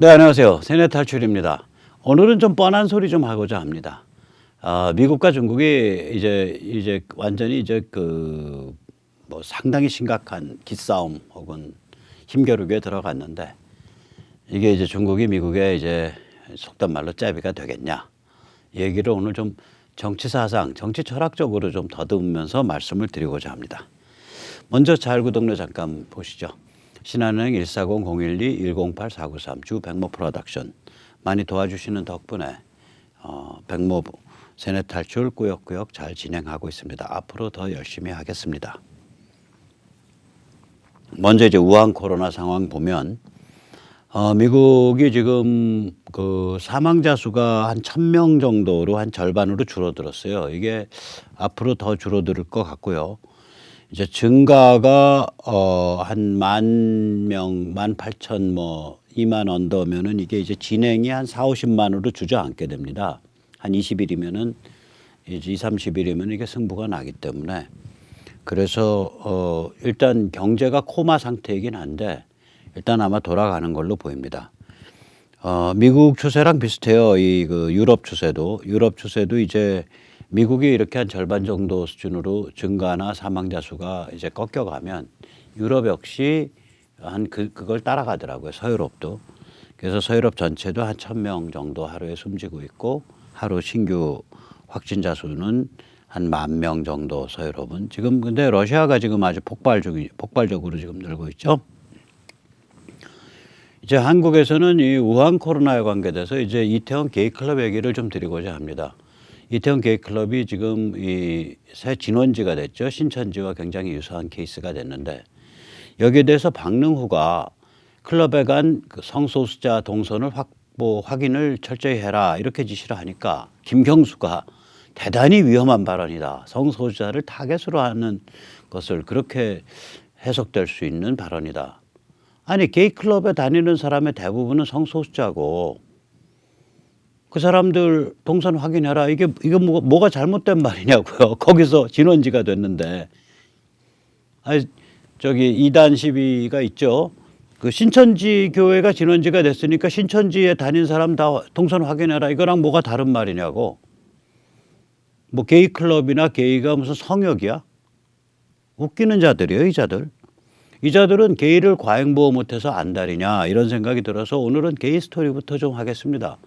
네, 안녕하세요. 세뇌 탈출입니다. 오늘은 좀 뻔한 소리 좀 하고자 합니다. 미국과 중국이 이제 완전히 뭐 상당히 심각한 기싸움 혹은 힘겨루기에 들어갔는데 이게 이제 중국이 미국에 이제 속된 말로 째비가 되겠냐. 이 얘기를 오늘 좀 정치 사상, 정치 철학적으로 좀 더듬으면서 말씀을 드리고자 합니다. 먼저 자율구독료 잠깐 보시죠. 신한은행 140-012-108-493 주 백모 프로덕션 많이 도와주시는 덕분에 백모 세뇌 탈출 꾸역꾸역 잘 진행하고 있습니다. 앞으로 더 열심히 하겠습니다. 먼저 이제 우한 코로나 상황 보면 미국이 지금 그 사망자 수가 한 1,000명 정도로 한 절반으로 줄어들었어요. 이게 앞으로 더 줄어들 것 같고요. 이제 증가가 한 10,000명, 18,000 뭐 2만 언더면은 이게 이제 진행이 한 40-50만으로 주저앉게 됩니다. 한 20일이면은 이제 20-30일이면 이게 승부가 나기 때문에 그래서 일단 경제가 코마 상태이긴 한데 일단 아마 돌아가는 걸로 보입니다. 미국 추세랑 비슷해요. 유럽 추세도 이제 미국이 이렇게 한 절반 정도 수준으로 증가나 사망자 수가 이제 꺾여가면 유럽 역시 그걸 따라가더라고요. 서유럽도. 그래서 서유럽 전체도 한 1,000명 정도 하루에 숨지고 있고 하루 신규 확진자 수는 한 10,000명 정도 서유럽은 지금 근데 러시아가 지금 아주 폭발적으로 지금 늘고 있죠. 이제 한국에서는 이 우한 코로나에 관계돼서 이제 이태원 게이클럽 얘기를 좀 드리고자 합니다. 이태원 게이클럽이 지금 이 새 진원지가 됐죠. 신천지와 굉장히 유사한 케이스가 됐는데 여기에 대해서 박능후가 클럽에 간 그 성소수자 동선을 확인을 철저히 해라 이렇게 지시를 하니까 김경수가 대단히 위험한 발언이다. 성소수자를 타겟으로 하는 것을 그렇게 해석될 수 있는 발언이다. 아니 게이클럽에 다니는 사람의 대부분은 성소수자고 그 사람들 동선 확인해라. 이게 뭐가 잘못된 말이냐고요. 거기서 진원지가 됐는데. 아니 저기 2단 시비가 있죠. 그 신천지 교회가 진원지가 됐으니까 신천지에 다닌 사람 다 동선 확인해라. 이거랑 뭐가 다른 말이냐고. 뭐 게이클럽이나 게이가 무슨 성역이야? 웃기는 자들이에요, 이자들은 게이를 과잉보호 못해서 안달이냐 이런 생각이 들어서 오늘은 게이 스토리부터 좀 하겠습니다.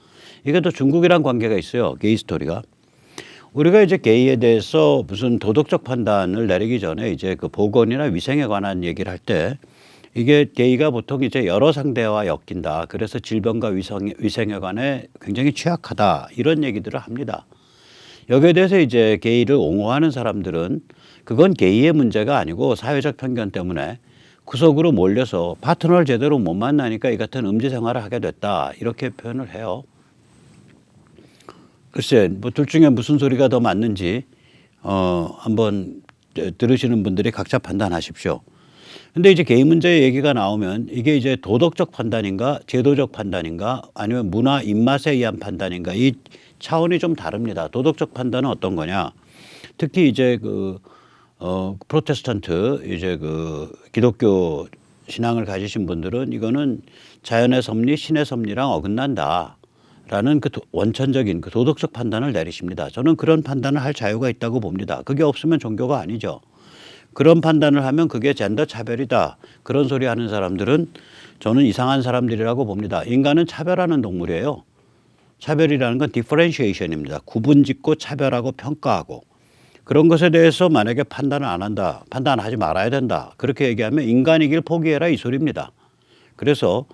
이게 또 중국이랑 관계가 있어요. 게이 스토리가. 우리가 이제 게이에 대해서 무슨 도덕적 판단을 내리기 전에 이제 그 보건이나 위생에 관한 얘기를 할 때 이게 게이가 보통 이제 여러 상대와 엮인다. 그래서 질병과 위생에 관해 굉장히 취약하다. 이런 얘기들을 합니다. 여기에 대해서 이제 게이를 옹호하는 사람들은 그건 게이의 문제가 아니고 사회적 편견 때문에 구석으로 몰려서 파트너를 제대로 못 만나니까 이 같은 음지 생활을 하게 됐다. 이렇게 표현을 해요. 글쎄, 뭐 둘 중에 무슨 소리가 더 맞는지 한번 들으시는 분들이 각자 판단하십시오. 근데 이제 게이 문제 얘기가 나오면 이게 이제 도덕적 판단인가, 제도적 판단인가, 아니면 문화 입맛에 의한 판단인가 이 차원이 좀 다릅니다. 도덕적 판단은 어떤 거냐? 특히 이제 프로테스탄트 이제 기독교 신앙을 가지신 분들은 이거는 자연의 섭리, 신의 섭리랑 어긋난다. 라는 원천적인 도덕적 판단을 내리십니다. 저는 그런 판단을 할 자유가 있다고 봅니다. 그게 없으면 종교가 아니죠. 그런 판단을 하면 그게 젠더 차별이다. 그런 소리 하는 사람들은 저는 이상한 사람들이라고 봅니다. 인간은 차별하는 동물이에요. 차별이라는 건 디퍼렌시에이션입니다. 구분짓고 차별하고 평가하고 그런 것에 대해서 만약에 판단을 안 한다. 판단하지 말아야 된다. 그렇게 얘기하면 인간이길 포기해라 이 소리입니다. 그래서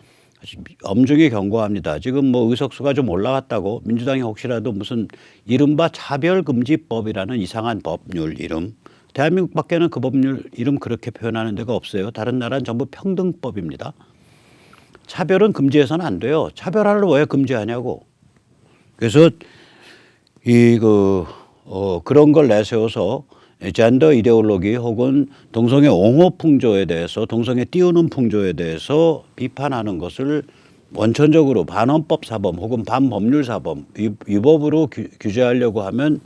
엄중히 경고합니다. 지금 뭐 의석수가 좀 올라갔다고 민주당이 혹시라도 무슨 이른바 차별금지법이라는 이상한 법률 이름 대한민국 밖에는 그 법률 이름 그렇게 표현하는 데가 없어요. 다른 나라는 전부 평등법입니다. 차별은 금지해서는 안 돼요. 차별을 왜 금지하냐고. 그래서 그런 걸 내세워서 젠더 이데올로기 혹은 동성애 옹호 풍조에 대해서 동성애 띄우는 풍조에 대해서 비판하는 것을 원천적으로 반헌법 사범 혹은 반법률 사범 위법으로 규제하려고 하면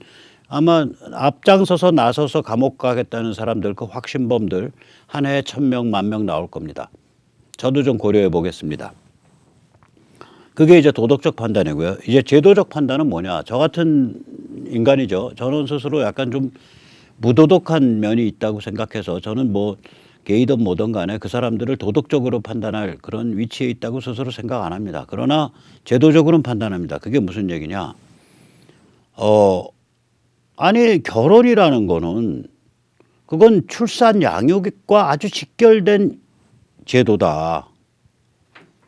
아마 앞장서서 나서서 감옥 가겠다는 사람들 그 확신범들 한 해에 1,000명, 10,000명 나올 겁니다. 저도 좀 고려해 보겠습니다. 그게 이제 도덕적 판단이고요. 이제 제도적 판단은 뭐냐? 저 같은 인간이죠. 저는 스스로 약간 좀 무도덕한 면이 있다고 생각해서 저는 뭐 게이든 뭐든 간에 그 사람들을 도덕적으로 판단할 그런 위치에 있다고 스스로 생각 안 합니다. 그러나 제도적으로는 판단합니다. 그게 무슨 얘기냐? 아니 결혼이라는 거는 그건 출산 양육과 아주 직결된 제도다.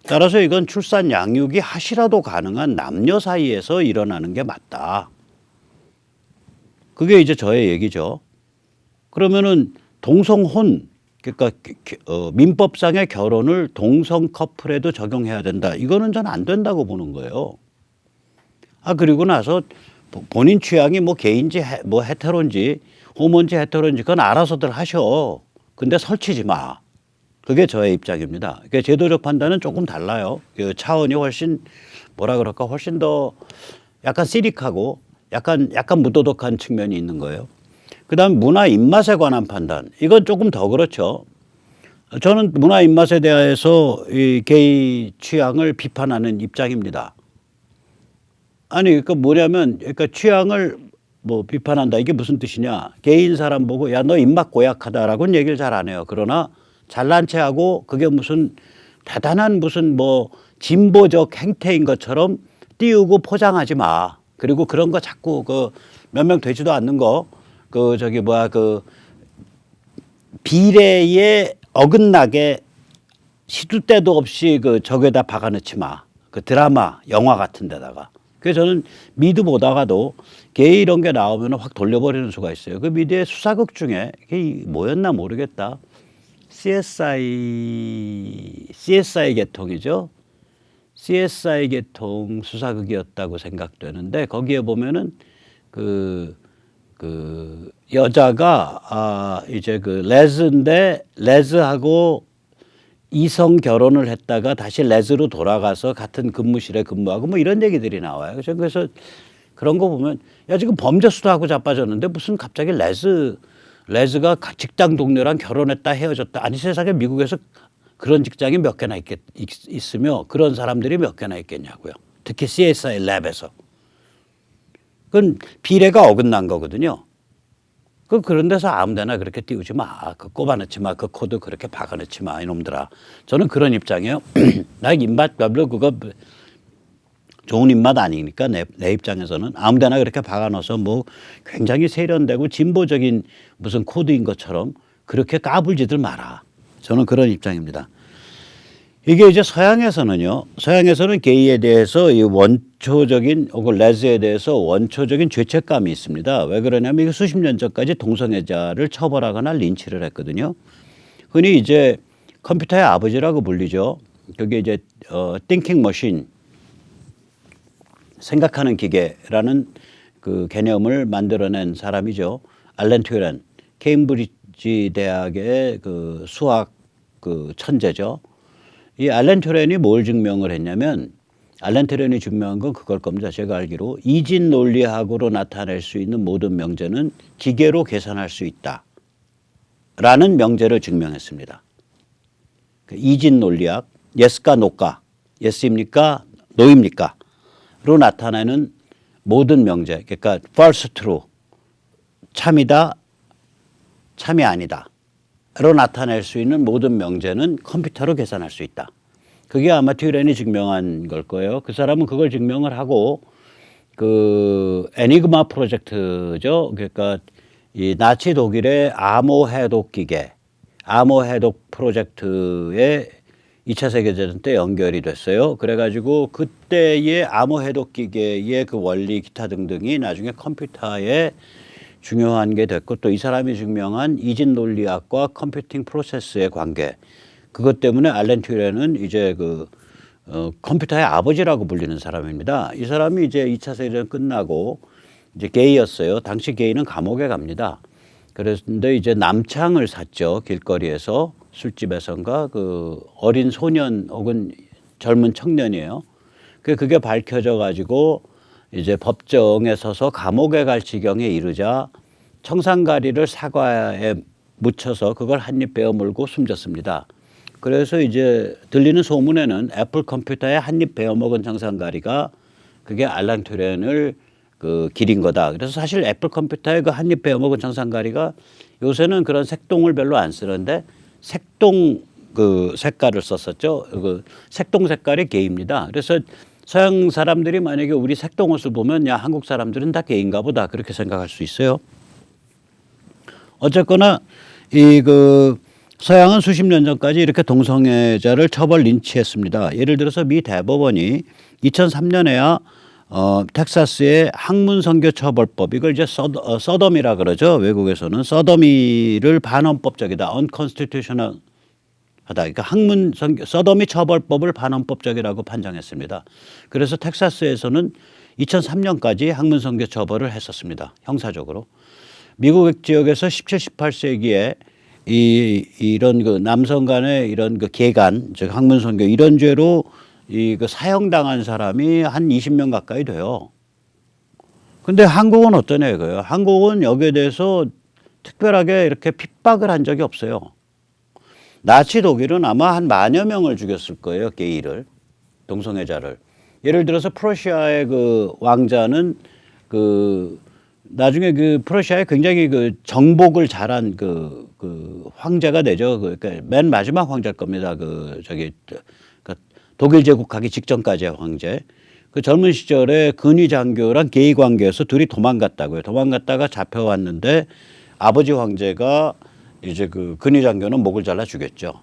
따라서 이건 출산 양육이 하시라도 가능한 남녀 사이에서 일어나는 게 맞다. 그게 이제 저의 얘기죠. 그러면은 동성혼, 그러니까 민법상의 결혼을 동성 커플에도 적용해야 된다. 이거는 저는 안 된다고 보는 거예요. 그리고 나서 본인 취향이 뭐 게이인지 뭐 헤테로인지 호모인지 헤테로인지 그건 알아서들 하셔. 근데 설치지 마. 그게 저의 입장입니다. 그러니까 제도적 판단은 조금 달라요. 그 차원이 훨씬 뭐라 그럴까 훨씬 더 약간 시릭하고 약간 무도덕한 측면이 있는 거예요. 그다음 문화 입맛에 관한 판단. 이건 조금 더 그렇죠. 저는 문화 입맛에 대해서 이 게이 취향을 비판하는 입장입니다. 아니 그러니까 뭐냐면 그러니까 취향을 뭐 비판한다. 이게 무슨 뜻이냐? 게이인 사람 보고 야 너 입맛 고약하다라고는 얘기를 잘 안 해요. 그러나 잘난 체하고 그게 무슨 대단한 무슨 뭐 진보적 행태인 것처럼 띄우고 포장하지 마. 그리고 그런 거 자꾸 그 몇 명 되지도 않는 거 그 저기 뭐야 그 비례에 어긋나게 시도 때도 없이 그 저기에다 박아넣지 마. 그 드라마, 영화 같은 데다가. 그래서 저는 미드 보다가도 게이 이런 게 나오면 확 돌려버리는 수가 있어요. 그 미드의 수사극 중에 이게 뭐였나 모르겠다. CSI 계통이죠. CSI 계통 수사극이었다고 생각되는데 거기에 보면은 그 여자가 이제 그 레즈인데 레즈하고 이성 결혼을 했다가 다시 레즈로 돌아가서 같은 근무실에 근무하고 뭐 이런 얘기들이 나와요. 그래서 그런 거 보면 야 지금 범죄 수사하고 자빠졌는데 무슨 갑자기 레즈가 직장 동료랑 결혼했다 헤어졌다. 아니 세상에 미국에서 그런 직장이 몇 개나 있으며 그런 사람들이 몇 개나 있겠냐고요. 특히 CSI 랩에서. 그건 비례가 어긋난 거거든요. 그런 데서 아무 데나 그렇게 띄우지 마. 꼽아넣지 마. 그 코드 그렇게 박아넣지 마. 이놈들아. 저는 그런 입장이에요. 나 입맛 별로 그거 좋은 입맛 아니니까 내 입장에서는 아무 데나 그렇게 박아넣어서 뭐 굉장히 세련되고 진보적인 무슨 코드인 것처럼 그렇게 까불지들 마라. 저는 그런 입장입니다. 이게 이제 서양에서는 게이에 대해서 이 원초적인 혹은 레즈에 대해서 원초적인 죄책감이 있습니다. 왜 그러냐면 이게 수십 년 전까지 동성애자를 처벌하거나 린치를 했거든요. 흔히 이제 컴퓨터의 아버지라고 불리죠. 그게 이제 thinking machine, 생각하는 기계라는 그 개념을 만들어낸 사람이죠. 알렌 튜렌, 케임브리지 대학의 그 수학 그 천재죠. 이 알렌 튜렌이 뭘 증명을 했냐면 알렌 튜렌이 증명한 건 그걸 겁니다. 제가 알기로 이진 논리학으로 나타낼 수 있는 모든 명제는 기계로 계산할 수 있다라는 명제를 증명했습니다. 이진 논리학, 예스까 노까, 예스입니까 노입니까 로 나타내는 모든 명제, 그러니까 false true, 참이다, 참이 아니다 로 나타낼 수 있는 모든 명제는 컴퓨터로 계산할 수 있다. 그게 아마 튜렌이 증명한 걸 거예요. 그 사람은 그걸 증명을 하고 그 에니그마 프로젝트죠. 그러니까 이 나치 독일의 암호 해독 기계, 암호 해독 프로젝트에 2차 세계대전 때 연결이 됐어요. 그래가지고 그때의 암호 해독 기계의 그 원리 기타 등등이 나중에 컴퓨터에 중요한 게 됐고 또 이 사람이 증명한 이진 논리학과 컴퓨팅 프로세스의 관계. 그것 때문에 알렌 튜렌은 이제 그 컴퓨터의 아버지라고 불리는 사람입니다. 이 사람이 이제 2차 세계대전 끝나고 이제 게이였어요. 당시 게이는 감옥에 갑니다. 그런데 이제 남창을 샀죠. 길거리에서 술집에선가 그 어린 소년 혹은 젊은 청년이에요. 그게 밝혀져 가지고 이제 법정에 서서 감옥에 갈 지경에 이르자 청산가리를 사과에 묻혀서 그걸 한 입 베어 물고 숨졌습니다. 그래서 이제 들리는 소문에는 애플 컴퓨터에 한입 베어먹은 정상가리가 그게 알랑 튜렌을 그 기린 거다. 그래서 사실 애플 컴퓨터에 그 한입 베어먹은 정상가리가 요새는 그런 색동을 별로 안 쓰는데 색동 그 색깔을 썼었죠. 그 색동 색깔이 게이입니다. 그래서 서양 사람들이 만약에 우리 색동 옷을 보면 야 한국 사람들은 다 게이인가 보다 그렇게 생각할 수 있어요. 어쨌거나 이 그 서양은 수십 년 전까지 이렇게 동성애자를 처벌 린치했습니다. 예를 들어서 미 대법원이 2003년에야 텍사스의 학문선교 처벌법 이걸 이제 서더미라 그러죠. 외국에서는 서더미를 반헌법적이다, unconstitutional 하다. 그러니까 서더미 처벌법을 반헌법적이라고 판정했습니다. 그래서 텍사스에서는 2003년까지 학문선교 처벌을 했었습니다. 형사적으로. 미국 지역에서 17, 18세기에 이런 그 남성 간의 이런 그 계간, 즉 학문선교 이런 죄로 그 사형당한 사람이 한 20명 가까이 돼요. 근데 한국은 어떠냐 이거예요. 한국은 여기에 대해서 특별하게 이렇게 핍박을 한 적이 없어요. 나치 독일은 아마 한 10,000여 명을 죽였을 거예요. 게이를, 동성애자를. 예를 들어서 프러시아의 그 왕자는 그 나중에 그 프러시아에 굉장히 그 정복을 잘한 그 황제가 되죠. 그러니까 맨 마지막 황제일 겁니다. 그 독일 제국하기 직전까지의 황제. 그 젊은 시절에 근위 장교랑 게이 관계에서 둘이 도망갔다고요. 도망갔다가 잡혀왔는데 아버지 황제가 이제 그 근위 장교는 목을 잘라 죽였죠.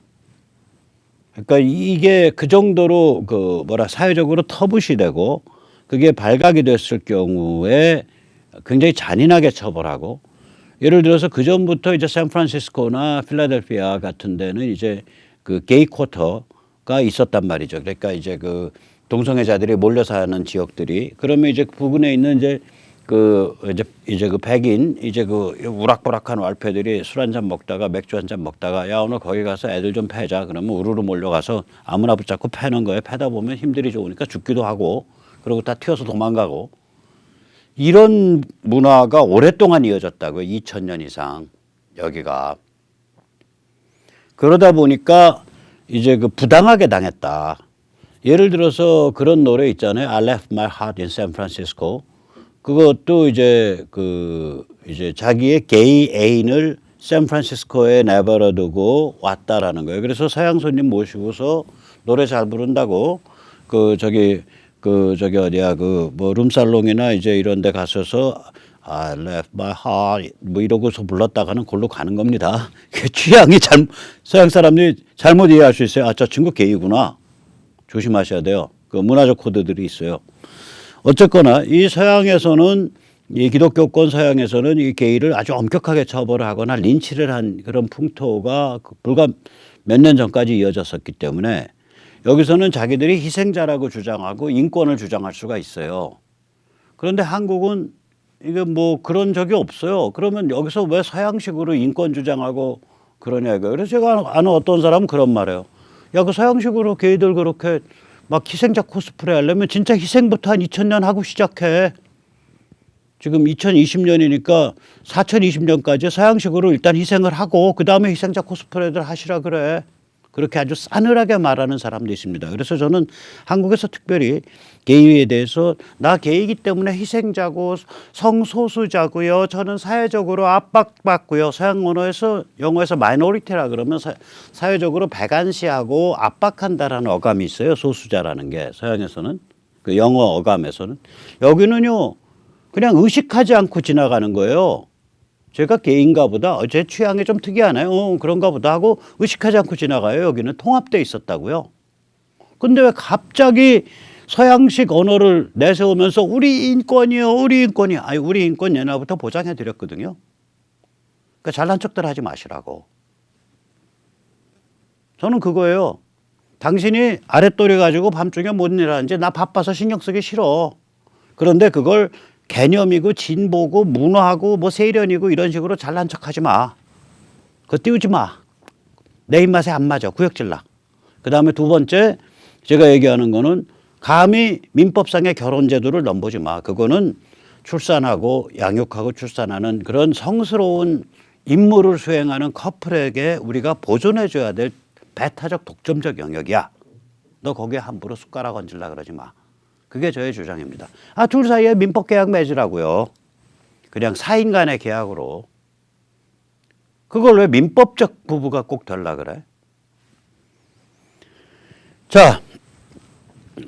그러니까 이게 그 정도로 그 사회적으로 터부시 되고 그게 발각이 됐을 경우에 굉장히 잔인하게 처벌하고 예를 들어서 그 전부터 이제 샌프란시스코나 필라델피아 같은 데는 이제 그 게이 쿼터가 있었단 말이죠. 그러니까 이제 그 동성애자들이 몰려 사는 지역들이 그러면 이제 부근에 있는 이제 그 백인 그 우락부락한 wal패들이 술 한잔 먹다가 맥주 한잔 먹다가 야 오늘 거기 가서 애들 좀 패자 그러면 우르르 몰려가서 아무나 붙잡고 패는 거예요. 패다 보면 힘들이 좋으니까 죽기도 하고 그리고 다 튀어서 도망가고 이런 문화가 오랫동안 이어졌다고요. 2000년 이상 여기가. 그러다 보니까 이제 그 부당하게 당했다. 예를 들어서 그런 노래 있잖아요. I left my heart in San Francisco. 그것도 이제 이제 자기의 게이 애인을 샌프란시스코에 내버려 두고 왔다라는 거예요. 그래서 서양 손님 모시고서 노래 잘 부른다고 어디야 룸살롱이나 이제 이런 데 가셔서 I left my heart 이러고서 불렀다가는 골로 가는 겁니다. 취향이 서양 사람들이 잘못 이해할 수 있어요. 아, 저 친구 게이구나. 조심하셔야 돼요. 그 문화적 코드들이 있어요. 어쨌거나 이 서양에서는 이 기독교권 서양에서는 이 게이를 아주 엄격하게 처벌을 하거나 린치를 한 그런 풍토가 불과 몇 년 전까지 이어졌었기 때문에 여기서는 자기들이 희생자라고 주장하고 인권을 주장할 수가 있어요. 그런데 한국은 이게 그런 적이 없어요. 그러면 여기서 왜 서양식으로 인권 주장하고 그러냐 이거예요. 그래서 제가 아는 어떤 사람은 그런 말이에요. 야, 그 서양식으로 게이들 그렇게 막 희생자 코스프레 하려면 진짜 희생부터 한 2000년 하고 시작해. 지금 2020년이니까 4020년까지 서양식으로 일단 희생을 하고 그다음에 희생자 코스프레들 하시라 그래. 그렇게 아주 싸늘하게 말하는 사람도 있습니다. 그래서 저는 한국에서 특별히 게이에 대해서 나 게이기 때문에 희생자고 성소수자고요. 저는 사회적으로 압박받고요. 서양 영어에서 마이너리티라 그러면 사회적으로 배관시하고 압박한다라는 어감이 있어요. 소수자라는 게 서양에서는 그 영어 어감에서는 여기는요 그냥 의식하지 않고 지나가는 거예요. 제가 게이인가 보다. 제 취향이 좀 특이하네요. 그런가 보다 하고 의식하지 않고 지나가요. 여기는 통합되어 있었다고요. 근데 왜 갑자기 서양식 언어를 내세우면서 우리 인권이요. 우리 인권이. 아니 우리 인권 옛날부터 보장해 드렸거든요. 그러니까 잘난 척들 하지 마시라고. 저는 그거예요. 당신이 아랫도리 가지고 밤중에 뭔 일 하는지 나 바빠서 신경 쓰기 싫어. 그런데 그걸 개념이고 진보고 문화고 세련이고 이런 식으로 잘난 척하지 마. 그거 띄우지 마. 내 입맛에 안 맞아. 구역질나. 그다음에 두 번째 제가 얘기하는 거는 감히 민법상의 결혼제도를 넘보지 마. 그거는 출산하고 양육하고 출산하는 그런 성스러운 임무를 수행하는 커플에게 우리가 보존해 줘야 될 배타적 독점적 영역이야. 너 거기에 함부로 숟가락 얹으려 그러지 마. 그게 저의 주장입니다. 둘 사이에 민법 계약 맺으라고요. 그냥 사인 간의 계약으로. 그걸 왜 민법적 부부가 꼭 되려 그래? 자,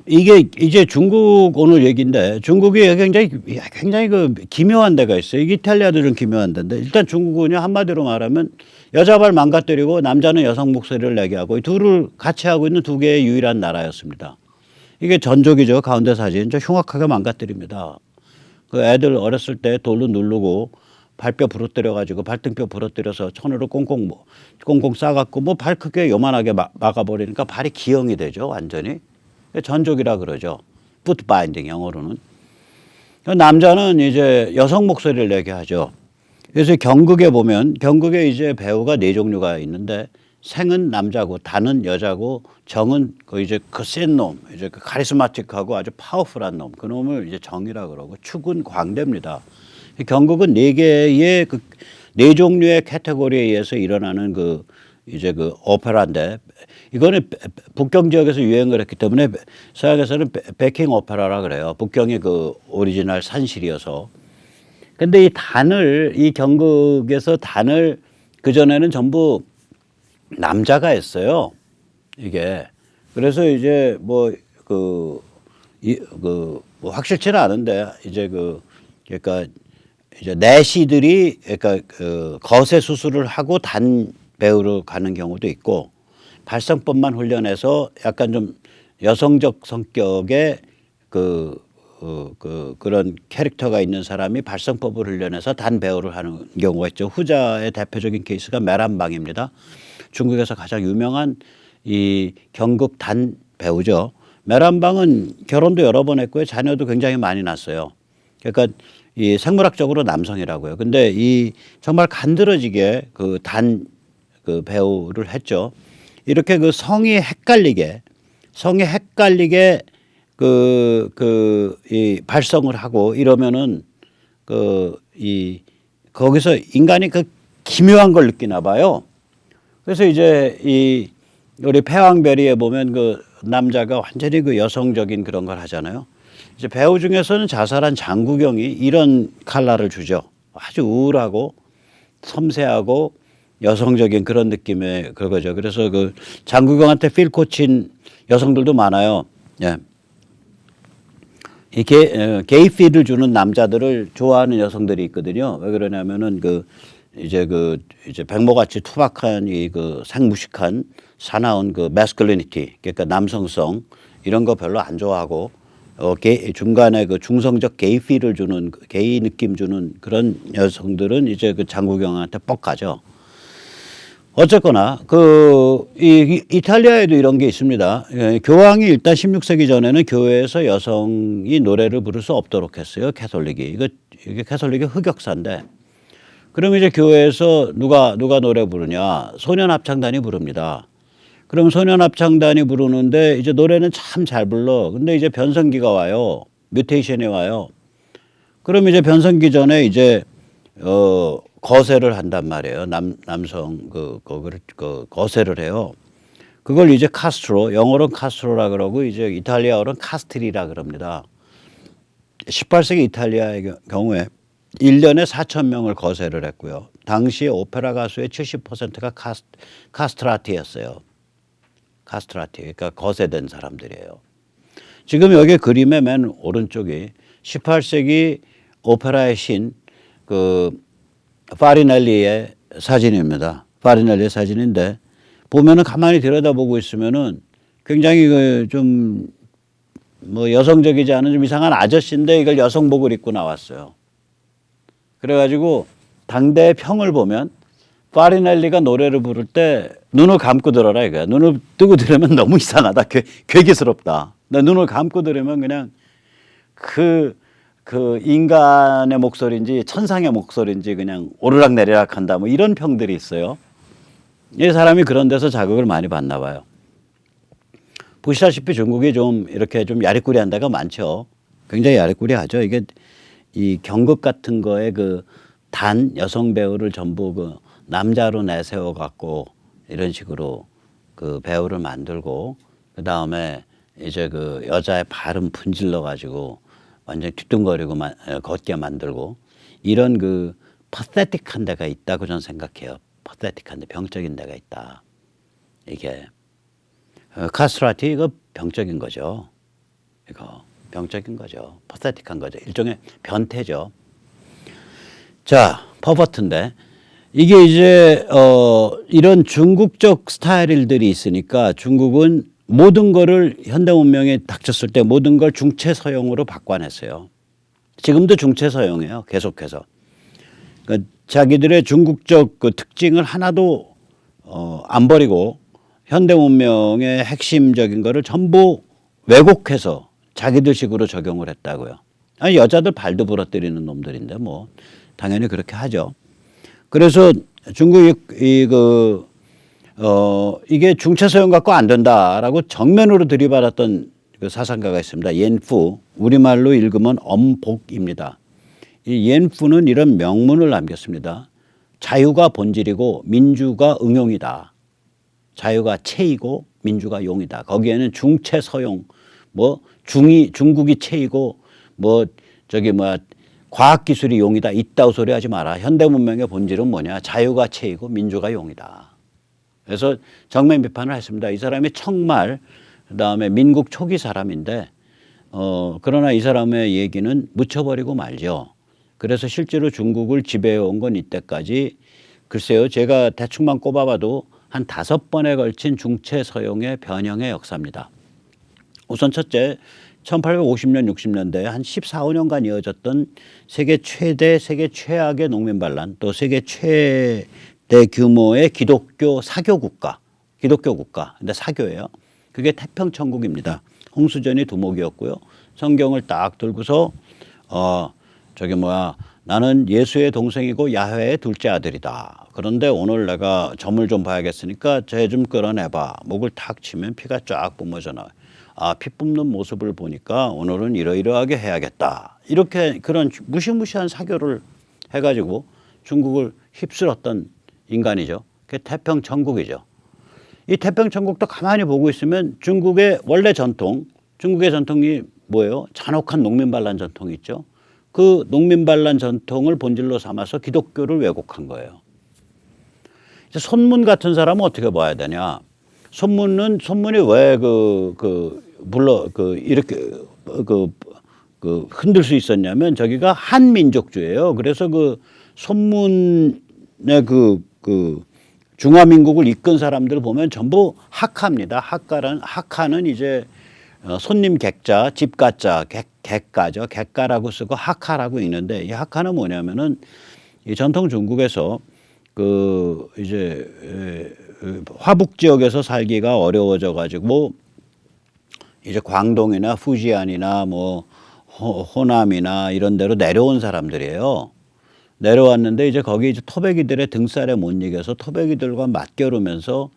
이게 이제 중국 오늘 얘기인데 중국이 굉장히 그 기묘한 데가 있어요. 이탈리아도 좀 기묘한 데인데 일단 중국은요 한마디로 말하면 여자 발 망가뜨리고 남자는 여성 목소리를 내게 하고 이 둘을 같이 하고 있는 두 개의 유일한 나라였습니다. 이게 전적이죠. 가운데 사진 저 흉악하게 망가뜨립니다. 그 애들 어렸을 때 돌로 누르고 발뼈 부러뜨려 가지고 발등뼈 부러뜨려서 천으로 꽁꽁 싸갖고 뭐 발 크게 요만하게 막아버리니까 발이 기형이 되죠. 완전히. 전족이라 그러죠. 풋 바인딩 영어로는. 남자는 이제 여성 목소리를 내게 하죠. 그래서 경극에 보면 경극에 이제 배우가 네 종류가 있는데 생은 남자고 단은 여자고 정은 그 이제 그 센 놈, 이제 그 카리스마틱하고 아주 파워풀한 놈, 그 놈을 이제 정이라 그러고 축은 광대입니다. 경극은 네 개의 그 네 종류의 카테고리에 의해서 일어나는 그 이제 그 오페라인데 이거는 북경 지역에서 유행을 했기 때문에 서양에서는 베킹 오페라라 그래요. 북경의 그 오리지널 산실이어서. 근데 이 경극에서 단을 그전에는 전부 남자가 했어요. 이게. 그래서 이제 뭐 확실치는 않은데 이제 그러니까 이제 내시들이 그러니까 그 거세 수술을 하고 단 배우로 가는 경우도 있고 발성법만 훈련해서 약간 좀 여성적 성격의 그런 캐릭터가 있는 사람이 발성법을 훈련해서 단 배우를 하는 경우가 있죠. 후자의 대표적인 케이스가 메란방입니다. 중국에서 가장 유명한 이 경극 단 배우죠. 메란방은 결혼도 여러 번 했고요. 자녀도 굉장히 많이 낳았어요. 그러니까 이 생물학적으로 남성이라고요. 근데 이 정말 간드러지게 그 배우를 했죠. 이렇게 그 성이 헷갈리게 이 발성을 하고 이러면은 거기서 인간이 그 기묘한 걸 느끼나 봐요. 그래서 이제 우리 패왕베리에 보면 그 남자가 완전히 그 여성적인 그런 걸 하잖아요. 이제 배우 중에서는 자살한 장구경이 이런 컬러를 주죠. 아주 우울하고 섬세하고 여성적인 그런 느낌의 그거죠. 그래서 그 장구경한테 필 꽂힌 여성들도 많아요. 예. 이게 게이 필을 주는 남자들을 좋아하는 여성들이 있거든요. 왜 그러냐면은 이제 백모같이 투박한 생무식한 사나운 매스쿨리니티, 그러니까 남성성 이런 거 별로 안 좋아하고 중간에 그 중성적 게이 필을 주는 게이 느낌 주는 그런 여성들은 이제 그 장구경한테 뻑 가죠. 어쨌거나 이탈리아에도 이런 게 있습니다. 교황이 일단 16세기 전에는 교회에서 여성이 노래를 부를 수 없도록 했어요. 이게 캐톨릭의 흑역사인데. 그럼 이제 교회에서 누가 노래 부르냐? 소년 합창단이 부릅니다. 그럼 소년 합창단이 부르는데 이제 노래는 참 잘 불러. 근데 이제 변성기가 와요. 뮤테이션이 와요. 그럼 이제 변성기 전에 이제 거세를 한단 말이에요. 남성 거세를 해요. 그걸 이제 카스트로, 영어로는 카스트로라 그러고 이제 이탈리아어로는 카스트리라 그럽니다. 18세기 이탈리아의 경우에 1년에 4,000명을 거세를 했고요. 당시에 오페라 가수의 70%가 카스트라티였어요. 카스트라티, 그러니까 거세된 사람들이에요. 지금 여기 그림의 맨 오른쪽이 18세기 오페라의 신 파리넬리의 사진입니다. 파리넬리의 사진인데 보면은 가만히 들여다보고 있으면은 굉장히 좀 뭐 여성적이지 않은 좀 이상한 아저씨인데 이걸 여성복을 입고 나왔어요. 그래가지고 당대의 평을 보면 파리넬리가 노래를 부를 때 눈을 감고 들어라 이거야. 눈을 뜨고 들으면 너무 이상하다. 괴기스럽다. 눈을 감고 들으면 그냥 그 인간의 목소리인지 천상의 목소리인지 그냥 오르락내리락 한다. 뭐 이런 평들이 있어요. 이 사람이 그런 데서 자극을 많이 받나 봐요. 보시다시피 중국이 좀 이렇게 좀 야리꾸리한 데가 많죠. 굉장히 야리꾸리하죠. 이게 이 경극 같은 거에 단 여성 배우를 전부 남자로 내세워 갖고 이런 식으로 그 배우를 만들고 그 다음에 이제 그 여자의 발음 분질러 가지고 완전 뒤뚱거리고 걷게 만들고 이런 그 퍼세틱한 데가 있다고 저는 생각해요. 퍼세틱한 데 병적인 데가 있다. 이게 카스트라티 이거 병적인 거죠. 이거 병적인 거죠. 퍼세틱한 거죠. 일종의 변태죠. 자, 퍼버트인데 이게 이제 이런 중국적 스타일들이 있으니까 중국은 모든 거를 현대 문명에 닥쳤을 때 모든 걸 중체 서용으로 바꿔냈어요. 지금도 중체 서용이에요. 계속해서. 그러니까 자기들의 중국적 그 특징을 하나도 안 버리고 현대 문명의 핵심적인 거를 전부 왜곡해서 자기들식으로 적용을 했다고요. 아니 여자들 발도 부러뜨리는 놈들인데 뭐 당연히 그렇게 하죠. 그래서 중국이 이게 중체 서용 갖고 안 된다라고 정면으로 들이받았던 그 사상가가 있습니다. 옌푸, 우리말로 읽으면 엄복입니다. 이 옌푸는 이런 명문을 남겼습니다. 자유가 본질이고 민주가 응용이다. 자유가 체이고 민주가 용이다. 거기에는 중체 서용, 뭐 중국이 체이고 뭐 저기 뭐야 과학기술이 용이다. 이따위 소리 하지 마라. 현대 문명의 본질은 뭐냐. 자유가 체이고 민주가 용이다. 그래서 정면 비판을 했습니다. 이 사람이 청말 그다음에 민국 초기 사람인데 그러나 이 사람의 얘기는 묻혀버리고 말죠. 그래서 실제로 중국을 지배해온 건 이때까지 글쎄요. 제가 대충만 꼽아봐도 한 5번에 걸친 중체 서용의 변형의 역사입니다. 우선 첫째 1850년 60년대에 한 14, 15년간 이어졌던 세계 최대 세계 최악의 농민 반란 또 세계 최대 규모의 기독교 사교 국가 근데 사교예요. 그게 태평천국입니다. 홍수전이 두목이었고요. 성경을 딱 들고서 나는 예수의 동생이고 야훼의 둘째 아들이다. 그런데 오늘 내가 점을 좀 봐야겠으니까 쟤 좀 끌어내봐. 목을 탁 치면 피가 쫙 뿜어져 나와요. 피 뿜는 모습을 보니까 오늘은 이러이러하게 해야겠다. 이렇게 그런 무시무시한 사교를 해가지고 중국을 휩쓸었던 인간이죠. 그게 태평천국이죠. 이 태평천국도 가만히 보고 있으면 중국의 원래 전통, 중국의 전통이 뭐예요? 잔혹한 농민반란 전통이 있죠. 그 농민반란 전통을 본질로 삼아서 기독교를 왜곡한 거예요. 이제 손문 같은 사람은 어떻게 봐야 되냐? 손문이 왜 이렇게 흔들 수 있었냐면 저기가 한민족주예요. 그래서 그 손문의 중화민국을 이끈 사람들 보면 전부 학하입니다. 학하는 이제 손님 객자, 집가자, 객가죠. 객가라고 쓰고 학하라고 있는데 이 학하는 뭐냐면은 이 전통 중국에서 화북 지역에서 살기가 어려워져 가지고 이제 광동이나 후지안이나 뭐 호남이나 이런 데로 내려온 사람들이에요. 내려왔는데 이제 거기 이제 토백이들의 등살에 못 이겨서 토백이들과 맞겨루면서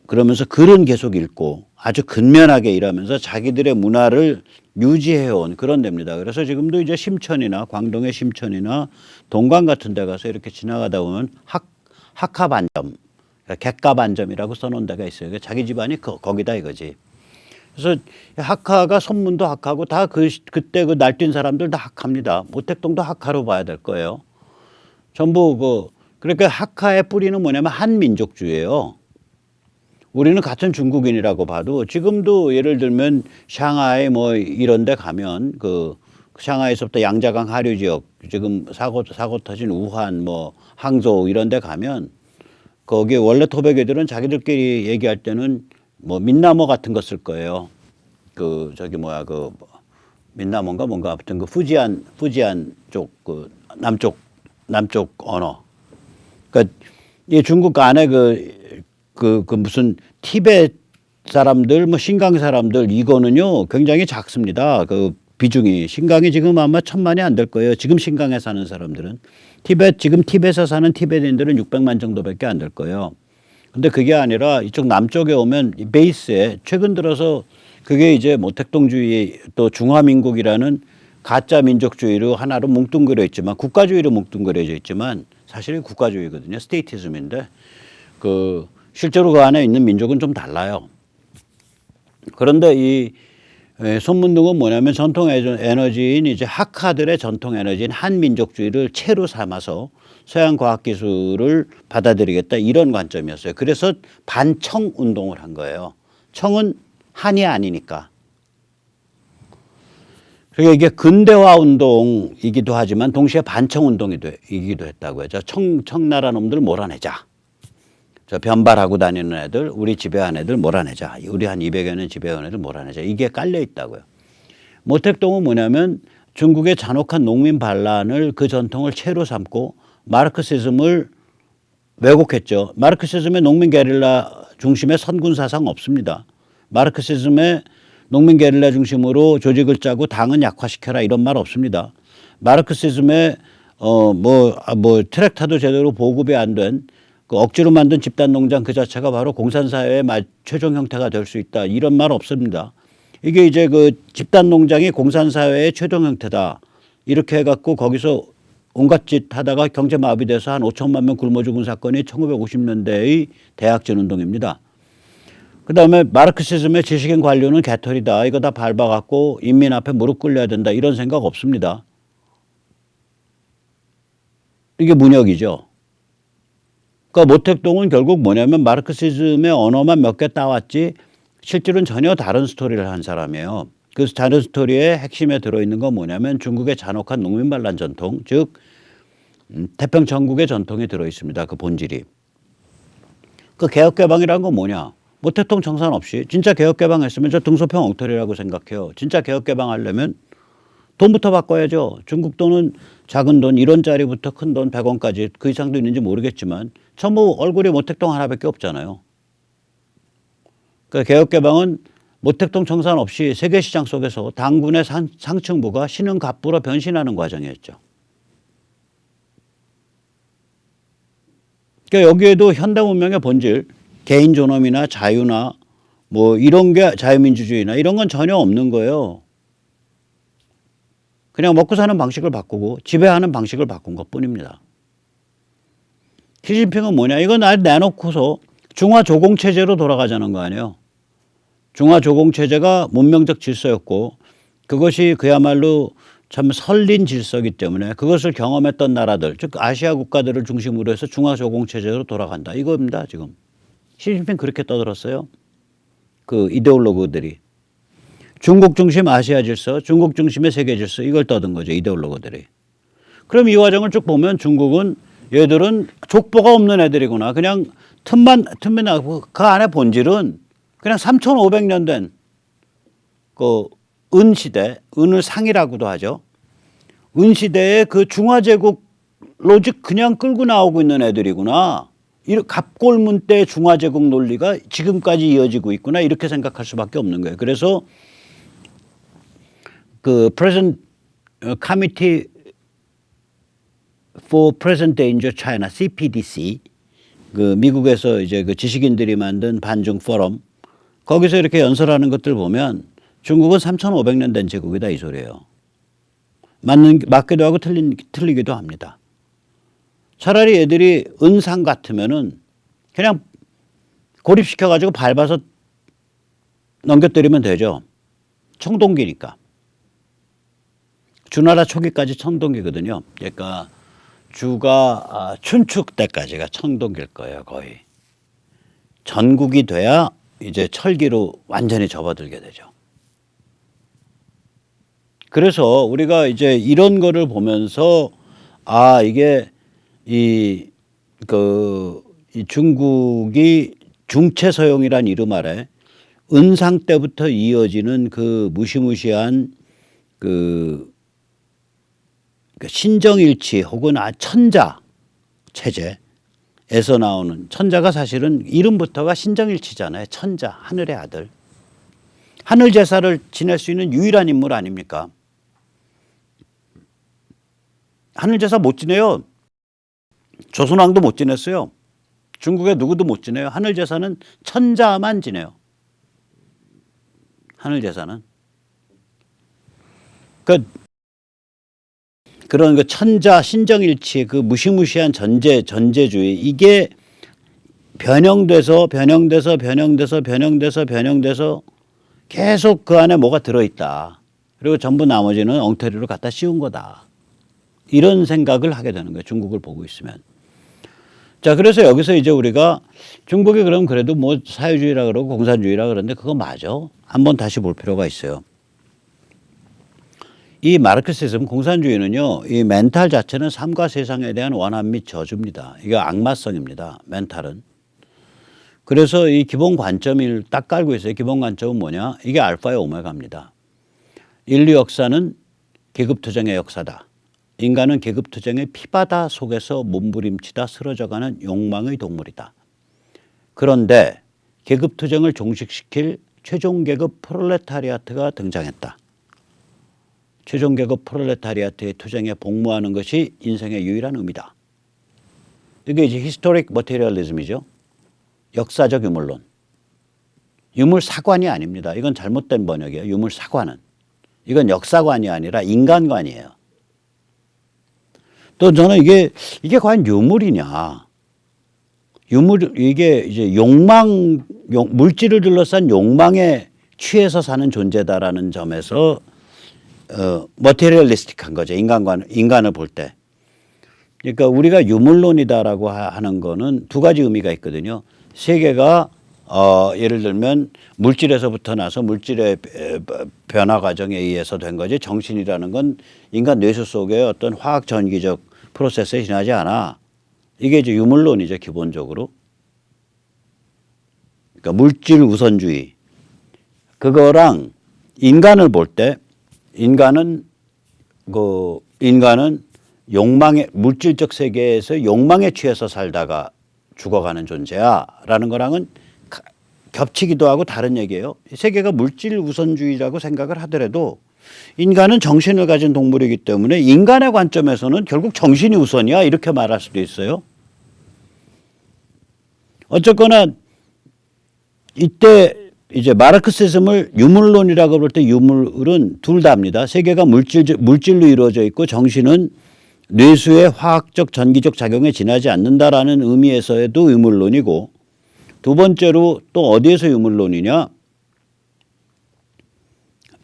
그러면서 글은 계속 읽고 아주 근면하게 일하면서 자기들의 문화를 유지해온 그런 데입니다. 그래서 지금도 이제 심천이나 광동의 심천이나 동광 같은 데 가서 이렇게 지나가다 보면 학하반점, 객가반점이라고 써놓은 데가 있어요. 자기 집안이 거기다 이거지. 그래서 학하가 손문도 학하고 다 그때 그 날뛴 사람들 다 학합니다. 모택동도 학하로 봐야 될 거예요. 전부 그러니까 학하의 뿌리는 뭐냐면 한민족주의예요. 우리는 같은 중국인이라고 봐도 지금도 예를 들면 샹하이 뭐 이런 데 가면 샹하이에서부터 양자강 하류 지역 지금 사고 터진 우한 뭐 항저우 이런 데 가면 거기 원래 토백이들은 자기들끼리 얘기할 때는 뭐 민나모 같은 거 쓸 거예요. 민나모인가 뭔가 아무튼 후지안 쪽 남쪽 언어. 그러니까 이 중국 안에 무슨 티베트 사람들 뭐 신강 사람들 이거는요 굉장히 작습니다. 비중이 신강이 지금 아마 1000만이 안 될 거예요. 지금 신강에 사는 사람들은 지금 티베트에 사는 티베트인들은 600만 정도밖에 안 될 거예요. 근데 그게 아니라 이쪽 남쪽에 오면 이 베이스에 최근 들어서 그게 이제 모택동주의 또 중화민국이라는 가짜 민족주의로 하나로 뭉뚱그려 있지만 국가주의로 뭉뚱그려져 있지만 사실은 국가주의거든요. 스테이티즘인데 실제로 그 안에 있는 민족은 좀 달라요. 그런데 이 손문등은 뭐냐면 전통 에너지인 이제 학파들의 전통 에너지인 한민족주의를 채로 삼아서 서양 과학기술을 받아들이겠다 이런 관점이었어요. 그래서 반청 운동을 한 거예요. 청은 한이 아니니까. 그러니까 이게 근대화 운동이기도 하지만 동시에 반청 운동이기도 했다고요. 청나라 놈들 몰아내자. 저 변발하고 다니는 애들, 우리 지배한 애들 몰아내자. 우리 한 200여 년 지배한 애들 몰아내자. 이게 깔려 있다고요. 모택동은 뭐냐면 중국의 잔혹한 농민 반란을 그 전통을 채로 삼고 마르크시즘을 왜곡했죠. 마르크시즘의 농민 게릴라 중심의 선군 사상 없습니다. 마르크시즘의 농민 게릴라 중심으로 조직을 짜고 당은 약화시켜라 이런 말 없습니다. 마르크시즘의 트랙타도 제대로 보급이 안 된 그 억지로 만든 집단 농장 그 자체가 바로 공산사회의 최종 형태가 될 수 있다 이런 말 없습니다. 이게 이제 그 집단 농장이 공산사회의 최종 형태다 이렇게 해갖고 거기서 온갖 짓 하다가 경제 마비돼서 한 5천만 명 굶어 죽은 사건이 1950년대의 대학전 운동입니다. 그다음에 마르크시즘의 지식인 관료는 개털이다. 이거 다 밟아갖고 인민 앞에 무릎 꿇려야 된다. 이런 생각 없습니다. 이게 문혁이죠. 그러니까 모택동은 결국 뭐냐면 마르크시즘의 언어만 몇 개 따왔지 실제로는 전혀 다른 스토리를 한 사람이에요. 그 다른 스토리의 핵심에 들어있는 건 뭐냐면 중국의 잔혹한 농민반란 전통, 즉 태평천국의 전통이 들어있습니다. 그 본질이. 그 개혁개방이라는 건 뭐냐. 모택동 정산 없이 진짜 개혁개방했으면 저 등소평 엉터리라고 생각해요. 진짜 개혁개방하려면 돈부터 바꿔야죠. 중국 돈은 작은 돈 1원짜리부터 큰 돈 100원까지 그 이상도 있는지 모르겠지만 전부 얼굴이 모택동 하나밖에 없잖아요. 그러니까 개혁개방은 모택동 정산 없이 세계시장 속에서 당군의 상층부가 신흥 갑부로 변신하는 과정이었죠. 그러니까 여기에도 현대문명의 본질, 개인 존엄이나 자유나 뭐 이런 게 자유민주주의나 이런 건 전혀 없는 거예요. 그냥 먹고 사는 방식을 바꾸고 지배하는 방식을 바꾼 것뿐입니다. 시진핑은 뭐냐? 이건 아예 내놓고서 중화조공체제로 돌아가자는 거 아니에요. 중화조공체제가 문명적 질서였고 그것이 그야말로 참 설린 질서이기 때문에 그것을 경험했던 나라들, 즉 아시아 국가들을 중심으로 해서 중화조공체제로 돌아간다. 이겁니다. 지금. 시진핑 그렇게 떠들었어요. 그 이데올로그들이. 중국 중심 아시아 질서, 중국 중심의 세계 질서 이걸 떠든 거죠. 이데올로그들이. 그럼 이 과정을 쭉 보면 중국은 얘들은 족보가 없는 애들이구나. 그냥 틈만 나고 그 안에 본질은 그냥 3,500년 된 그 은시대, 은을 상이라고도 하죠. 은시대의 그 중화제국 로직 그냥 끌고 나오고 있는 애들이구나. 갑골문 때 중화제국 논리가 지금까지 이어지고 있구나. 이렇게 생각할 수밖에 없는 거예요. 그래서 그 Present Committee for Present Danger China (CPDC) 그 미국에서 이제 그 지식인들이 만든 반중 포럼 거기서 이렇게 연설하는 것들 보면 중국은 3,500년 된 제국이다 이 소리예요. 맞기도 하고 틀리기도 합니다. 차라리 애들이 은상 같으면은 그냥 고립시켜가지고 밟아서 넘겨뜨리면 되죠. 청동기니까. 주나라 초기까지 청동기거든요. 그러니까 주가 춘추 때까지가 청동기일 거예요, 거의. 전국이 돼야 이제 철기로 완전히 접어들게 되죠. 그래서 우리가 이제 이런 거를 보면서 이게 이 중국이 중체서용이란 이름 아래 은상 때부터 이어지는 그 무시무시한 그 신정일치 혹은 천자 체제에서 나오는 천자가 사실은 이름부터가 신정일치잖아요. 천자, 하늘의 아들. 하늘 제사를 지낼 수 있는 유일한 인물 아닙니까? 하늘 제사 못 지내요. 조선왕도 못 지냈어요. 중국에 누구도 못 지내요. 하늘 제사는 천자만 지내요. 하늘 제사는. 그런 그 천자 신정일치 그 무시무시한 전제주의 이게 변형돼서 계속 그 안에 뭐가 들어있다. 그리고 전부 나머지는 엉터리로 갖다 씌운 거다. 이런 생각을 하게 되는 거예요. 중국을 보고 있으면. 자, 그래서 여기서 이제 우리가 중국이 그럼 그래도 뭐 사회주의라 그러고 공산주의라 그러는데 그거 맞아? 한번 다시 볼 필요가 있어요. 이 마르크시즘 공산주의는요, 이 멘탈 자체는 삶과 세상에 대한 원한 및 저주입니다. 이게 악마성입니다. 멘탈은. 그래서 이 기본 관점을 딱 깔고 있어요. 기본 관점은 뭐냐? 이게 알파의 오메가입니다. 인류 역사는 계급투쟁의 역사다. 인간은 계급투쟁의 피바다 속에서 몸부림치다 쓰러져가는 욕망의 동물이다. 그런데 계급투쟁을 종식시킬 최종계급 프롤레타리아트가 등장했다. 최종계급 프롤레타리아트의 투쟁에 복무하는 것이 인생의 유일한 의미다. 이게 이제 히스토릭 머티리얼리즘이죠. 역사적 유물론. 유물사관이 아닙니다. 이건 잘못된 번역이에요. 유물사관은. 이건 역사관이 아니라 인간관이에요. 또 저는 이게 과연 유물이냐. 이게 이제 물질을 둘러싼 욕망에 취해서 사는 존재다라는 점에서 머티리얼리스틱한 거죠. 인간을 볼 때. 그러니까 우리가 유물론이다라고 하는 거는 두 가지 의미가 있거든요. 세계가 예를 들면 물질에서부터 나서 물질의 변화 과정에 의해서 된 거지, 정신이라는 건 인간 뇌수 속의 어떤 화학 전기적 프로세스에 지나지 않아. 이게 이제 유물론이죠, 기본적으로. 그러니까 물질 우선주의. 그거랑 인간을 볼 때 인간은 욕망의 물질적 세계에서 욕망에 취해서 살다가 죽어가는 존재야라는 거랑은 겹치기도 하고 다른 얘기예요. 세계가 물질 우선주의라고 생각을 하더라도 인간은 정신을 가진 동물이기 때문에 인간의 관점에서는 결국 정신이 우선이야 이렇게 말할 수도 있어요. 어쨌거나 이때 이제 마르크시즘을 유물론이라고 볼 때 유물은 둘 다입니다. 세계가 물질로 이루어져 있고 정신은 뇌수의 화학적 전기적 작용에 지나지 않는다라는 의미에서도 유물론이고, 두 번째로 또 어디에서 유물론이냐?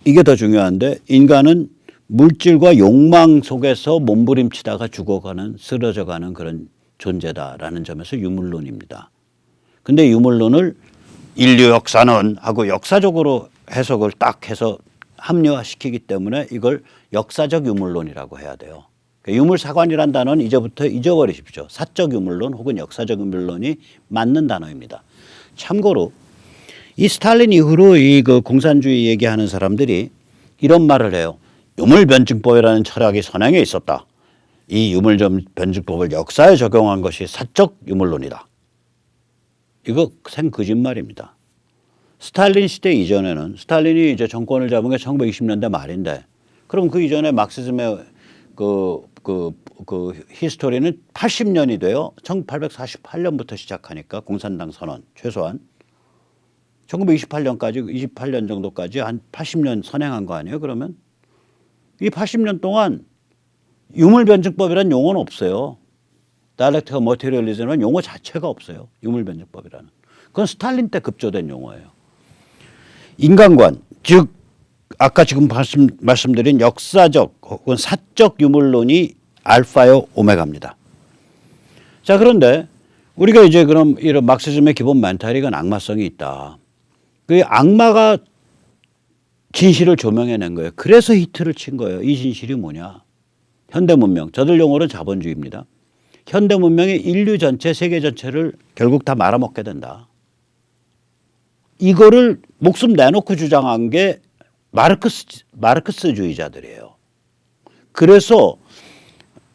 이게 더 중요한데, 인간은 물질과 욕망 속에서 몸부림치다가 죽어가는, 쓰러져가는 그런 존재다라는 점에서 유물론입니다. 근데 유물론을 인류 역사는 하고 역사적으로 해석을 딱 해서 합리화시키기 때문에 이걸 역사적 유물론이라고 해야 돼요. 유물사관이란 단어는 이제부터 잊어버리십시오. 사적 유물론 혹은 역사적 유물론이 맞는 단어입니다. 참고로 이 스탈린 이후로 이 공산주의 얘기하는 사람들이 이런 말을 해요. 유물변증법이라는 철학이 선행에 있었다. 이 유물변증법을 역사에 적용한 것이 사적 유물론이다. 이거 생거짓말입니다. 스탈린 시대 이전에는, 스탈린이 이제 정권을 잡은 게 1920년대 말인데, 그럼 그 이전에 막시즘의 히스토리는 80년이 돼요. 1848년부터 시작하니까 공산당 선언 최소한 1928년까지 28년 정도까지 한 80년 선행한 거 아니에요? 그러면 이 80년 동안 유물변증법이라는 용어는 없어요. 다이렉트가 머티리얼리즘이라는 용어 자체가 없어요. 유물변증법이라는. 그건 스탈린 때 급조된 용어예요. 인간관, 즉 아까 지금 말씀드린 역사적 혹은 사적 유물론이 알파요 오메가입니다. 자, 그런데 우리가 이제 그럼 이런 막시즘의 기본 멘탈이 건 악마성이 있다. 그 악마가 진실을 조명해낸 거예요. 그래서 히트를 친 거예요. 이 진실이 뭐냐? 현대 문명, 저들 용어로는 자본주의입니다. 현대 문명이 인류 전체, 세계 전체를 결국 다 말아먹게 된다. 이거를 목숨 내놓고 주장한 게 마르크스주의자들이에요. 그래서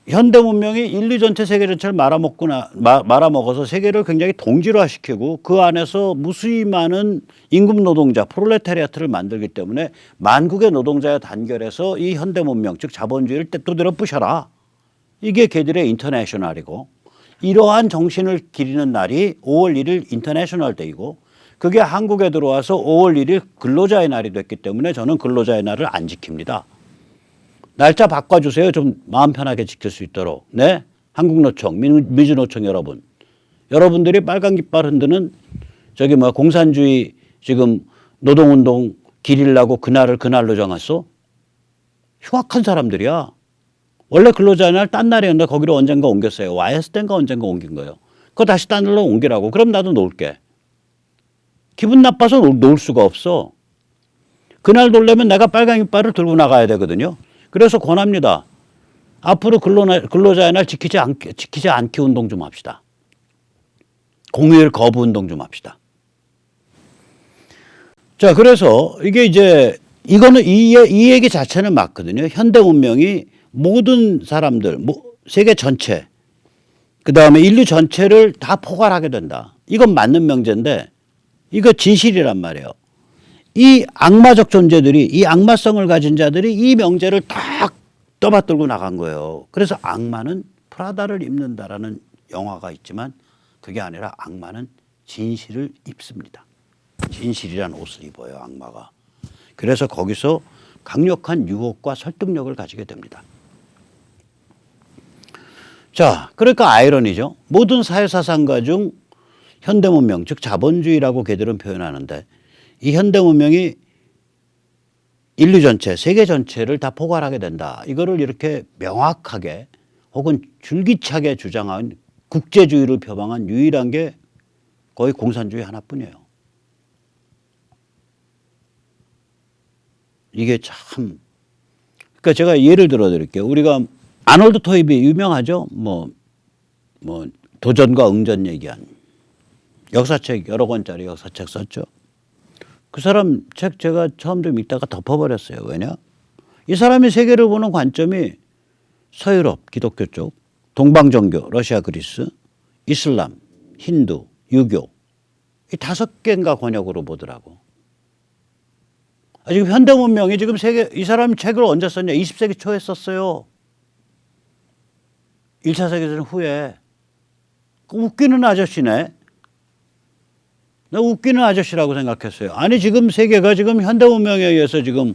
현대 문명이 인류 전체, 세계 전체를 말아먹어서 세계를 굉장히 동질화시키고 그 안에서 무수히 많은 임금 노동자, 프롤레타리아트를 만들기 때문에 만국의 노동자와 단결해서 이 현대 문명, 즉 자본주의를 떼또들어 부셔라. 이게 걔들의 인터내셔널이고, 이러한 정신을 기리는 날이 5월 1일 인터내셔널 데이고, 그게 한국에 들어와서 5월 1일 근로자의 날이 됐기 때문에 저는 근로자의 날을 안 지킵니다. 날짜 바꿔주세요. 좀 마음 편하게 지킬 수 있도록. 네? 한국노총, 민주노총 여러분. 여러분들이 빨간 깃발 흔드는 저기 뭐 공산주의 지금 노동운동 기리려고 그날을 그날로 정했어? 흉악한 사람들이야. 원래 근로자의 날 딴 날이었는데 거기로 언젠가 옮겼어요. YS 때인가 언젠가 옮긴 거예요. 그거 다시 딴 날로 옮기라고. 그럼 나도 놀게. 기분 나빠서 놀 수가 없어. 그날 놀려면 내가 빨간 깃발을 들고 나가야 되거든요. 그래서 권합니다. 앞으로 근로자의 날 지키지 않기 운동 좀 합시다. 공휴일 거부 운동 좀 합시다. 자, 그래서 이게 이제 이거는 이 얘기 자체는 맞거든요. 현대 문명이 모든 사람들, 세계 전체, 그 다음에 인류 전체를 다 포괄하게 된다. 이건 맞는 명제인데 이거 진실이란 말이에요. 이 악마적 존재들이, 이 악마성을 가진 자들이 이 명제를 딱 떠받들고 나간 거예요. 그래서 악마는 프라다를 입는다라는 영화가 있지만 그게 아니라 악마는 진실을 입습니다. 진실이란 옷을 입어요, 악마가. 그래서 거기서 강력한 유혹과 설득력을 가지게 됩니다. 자, 그러니까 아이러니죠. 모든 사회사상가 중 현대문명, 즉 자본주의라고 걔들은 표현하는데 이 현대문명이 인류 전체, 세계 전체를 다 포괄하게 된다. 이거를 이렇게 명확하게 혹은 줄기차게 주장한 국제주의를 표방한 유일한 게 거의 공산주의 하나뿐이에요. 이게 참, 그러니까 제가 예를 들어 드릴게요. 우리가 아놀드 토입이 유명하죠. 도전과 응전 얘기한 역사책 여러 권짜리 역사책 썼죠. 그 사람 책 제가 처음 좀 읽다가 덮어버렸어요. 왜냐? 이 사람이 세계를 보는 관점이 서유럽 기독교 쪽, 동방종교 러시아 그리스, 이슬람, 힌두, 유교 이 5개인가 권역으로 보더라고. 지금 현대 문명이 지금 세계, 이 사람이 책을 언제 썼냐? 20세기 초에 썼어요. 1차 세계대전 후에. 웃기는 아저씨네. 나 웃기는 아저씨라고 생각했어요. 아니 지금 세계가 지금 현대 문명에 의해서 지금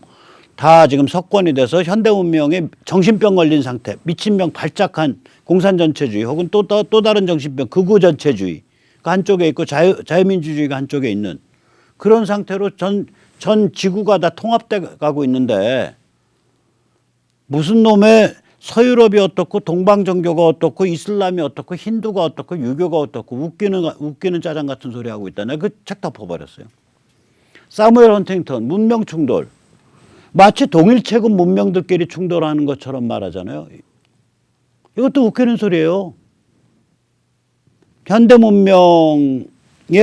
다 지금 석권이 돼서 현대 문명에 정신병 걸린 상태, 미친병 발작한 공산전체주의 혹은 또 다른 정신병 극우전체주의 그 한쪽에 있고 자유민주주의가 한쪽에 있는 그런 상태로 전 지구가 다 통합돼 가고 있는데 무슨 놈의 서유럽이 어떻고 동방종교가 어떻고 이슬람이 어떻고 힌두가 어떻고 유교가 어떻고 웃기는 짜장 같은 소리 하고 있다. 내가 그 책 덮어버렸어요. 사무엘 헌팅턴 문명 충돌. 마치 동일체급 문명들끼리 충돌하는 것처럼 말하잖아요. 이것도 웃기는 소리예요. 현대 문명의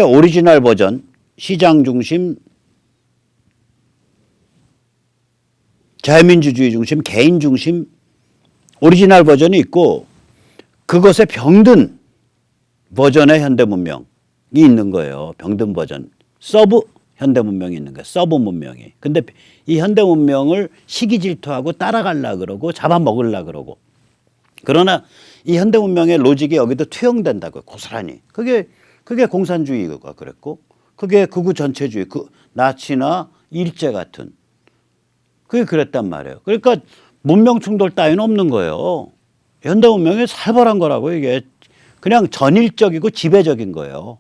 오리지널 버전 시장 중심 자유민주주의 중심 개인 중심 오리지널 버전이 있고 그것에 병든 버전의 현대 문명이 있는 거예요. 병든 버전. 서브 현대 문명이 있는 거예요. 서브 문명이. 근데 이 현대 문명을 시기 질투하고 따라가려 그러고 잡아먹으려 그러고. 그러나 이 현대 문명의 로직이 여기도 투영된다고요. 고스란히. 그게 공산주의가 그랬고 그게 극우 전체주의, 나치나 일제 같은 그게 그랬단 말이에요. 그러니까 문명 충돌 따위는 없는 거예요. 현대 문명이 살벌한 거라고 이게 그냥 전일적이고 지배적인 거예요.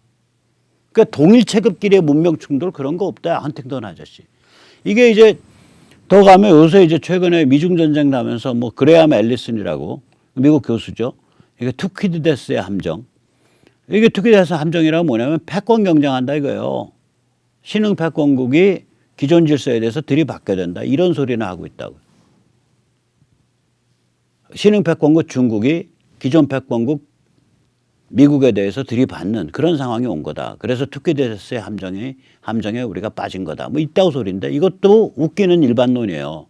그러니까 동일 체급끼리의 문명 충돌 그런 거 없다. 헌팅턴 아저씨. 이게 이제 더 가면 요새 이제 최근에 미중 전쟁 나면서 뭐 그레암 앨리슨이라고 미국 교수죠. 이게 투퀴디데스의 함정. 이게 투퀴디데스 함정이라고 뭐냐면 패권 경쟁한다 이거예요. 신흥 패권국이 기존 질서에 대해서 들이받게 된다. 이런 소리나 하고 있다고. 신흥 패권국 중국이 기존 패권국 미국에 대해서 들이받는 그런 상황이 온 거다. 그래서 투퀴디데스의 함정에 우리가 빠진 거다. 뭐 있다고 소리인데 이것도 웃기는 일반론이에요.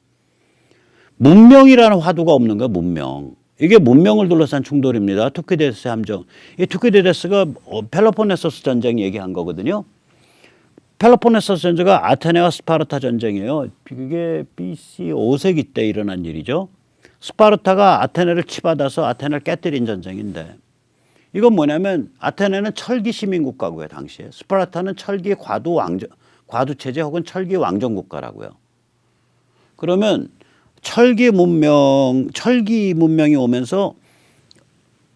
문명이라는 화두가 없는 거야. 문명. 이게 문명을 둘러싼 충돌입니다. 투퀴디데스의 함정. 이 투퀴디데스가 펠로폰네소스 전쟁 얘기한 거거든요. 펠로폰네소스 전쟁가 아테네와 스파르타 전쟁이에요. 이게 BC 5세기 때 일어난 일이죠. 스파르타가 아테네를 치받아서 아테네를 깨뜨린 전쟁인데 이건 뭐냐면 아테네는 철기 시민국가고요. 당시에. 스파르타는 철기 과두체제 혹은 철기 왕정국가라고요. 그러면 철기 문명이 오면서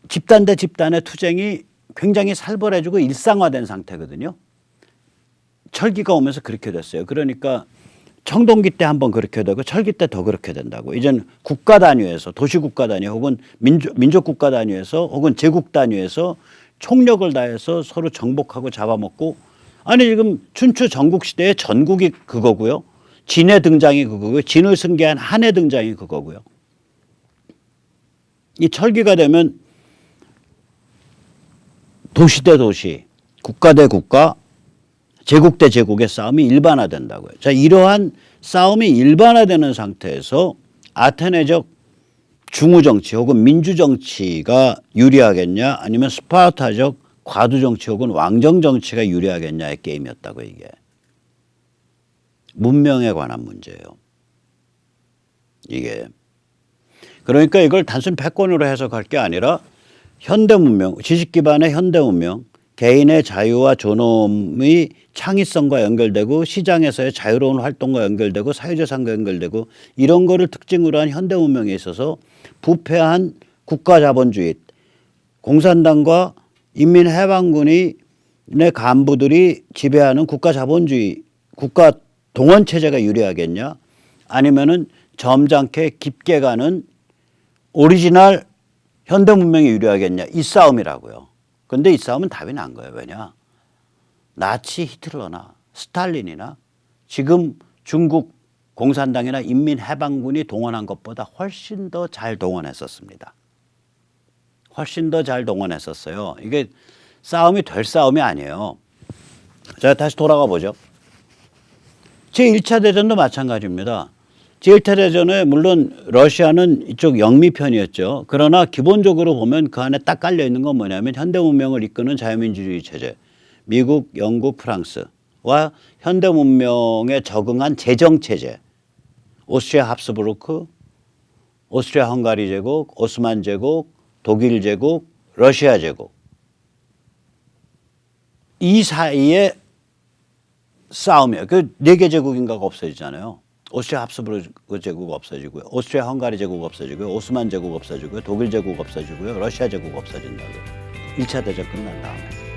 집단 대 집단의 투쟁이 굉장히 살벌해지고 일상화된 상태거든요. 철기가 오면서 그렇게 됐어요. 그러니까 청동기 때 한번 그렇게 되고 철기 때 더 그렇게 된다고. 이제는 국가 단위에서 도시국가 단위 혹은 민족국가 단위에서 혹은 제국 단위에서 총력을 다해서 서로 정복하고 잡아먹고 아니 지금 춘추 전국시대의 전국이 그거고요. 진의 등장이 그거고요. 진을 승계한 한의 등장이 그거고요. 이 철기가 되면 도시 대 도시, 국가 대 국가, 제국 대 제국의 싸움이 일반화된다고요. 자, 이러한 싸움이 일반화되는 상태에서 아테네적 중우 정치 혹은 민주 정치가 유리하겠냐 아니면 스파르타적 과두 정치 혹은 왕정 정치가 유리하겠냐의 게임이었다고 이게. 문명에 관한 문제예요. 이게. 그러니까 이걸 단순 패권으로 해석할 게 아니라 현대 문명, 지식 기반의 현대 문명, 개인의 자유와 존엄의 창의성과 연결되고 시장에서의 자유로운 활동과 연결되고 사회재산과 연결되고 이런 거를 특징으로 한 현대 문명에 있어서 부패한 국가자본주의, 공산당과 인민해방군의 간부들이 지배하는 국가자본주의, 국가 동원체제가 유리하겠냐 아니면은 점잖게 깊게 가는 오리지널 현대 문명이 유리하겠냐 이 싸움이라고요. 그런데 이 싸움은 답이 난 거예요. 왜냐? 나치 히틀러나 스탈린이나 지금 중국 공산당이나 인민해방군이 동원한 것보다 훨씬 더 잘 동원했었습니다. 훨씬 더 잘 동원했었어요. 이게 싸움이 될 싸움이 아니에요. 자, 다시 돌아가 보죠. 제1차 대전도 마찬가지입니다. 제1차 대전에 물론 러시아는 이쪽 영미편이었죠. 그러나 기본적으로 보면 그 안에 딱 깔려 있는 건 뭐냐면 현대문명을 이끄는 자유민주주의 체제, 미국, 영국, 프랑스와 현대문명에 적응한 재정체제, 오스트리아 합스부르크, 오스트리아 헝가리 제국, 오스만 제국, 독일 제국, 러시아 제국. 이 사이에 싸움이에요. 그 4개 제국인가가 없어지잖아요. 오스트리아 합스부르크 제국 없어지고요. 오스트리아 헝가리 제국 없어지고요. 오스만 제국 없어지고요. 독일 제국 없어지고요. 러시아 제국 없어진다고요. 1차 대전 끝난 다음에.